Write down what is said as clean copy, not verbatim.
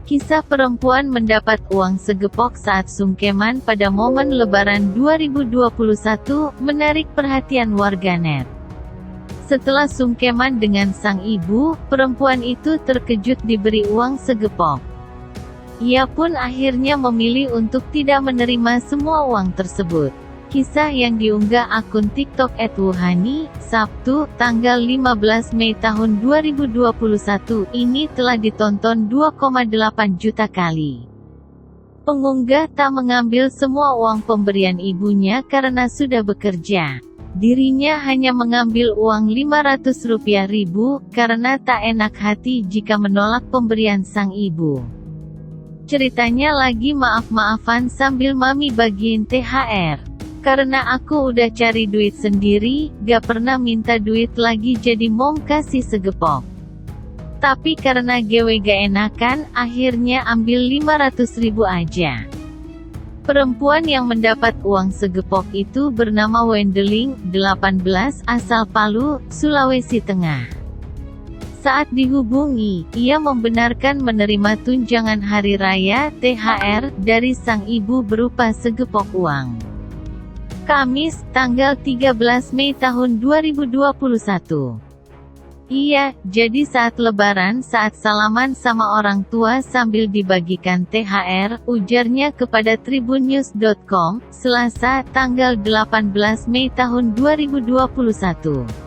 Kisah perempuan mendapat uang segepok saat sungkeman pada momen Lebaran 2021 menarik perhatian warganet. Setelah sungkeman dengan sang ibu, perempuan itu terkejut diberi uang segepok. Ia pun akhirnya memilih untuk tidak menerima semua uang tersebut. Kisah yang diunggah akun TikTok @wuhani, Sabtu, tanggal 15 Mei tahun 2021 ini telah ditonton 2,8 juta kali. Pengunggah tak mengambil semua uang pemberian ibunya karena sudah bekerja. Dirinya hanya mengambil uang Rp500.000 karena tak enak hati jika menolak pemberian sang ibu. Ceritanya lagi maaf-maafan sambil mami bagiin THR. Karena aku udah cari duit sendiri, gak pernah minta duit lagi jadi mom kasih segepok. Tapi karena gue gak enakan, akhirnya ambil Rp500.000 aja. Perempuan yang mendapat uang segepok itu bernama Wendeling, 18, asal Palu, Sulawesi Tengah. Saat dihubungi, ia membenarkan menerima tunjangan hari raya (THR) dari sang ibu berupa segepok uang. Kamis, tanggal 13 Mei tahun 2021. Iya, jadi saat Lebaran saat salaman sama orang tua sambil dibagikan THR, ujarnya kepada tribunnews.com, Selasa, tanggal 18 Mei tahun 2021.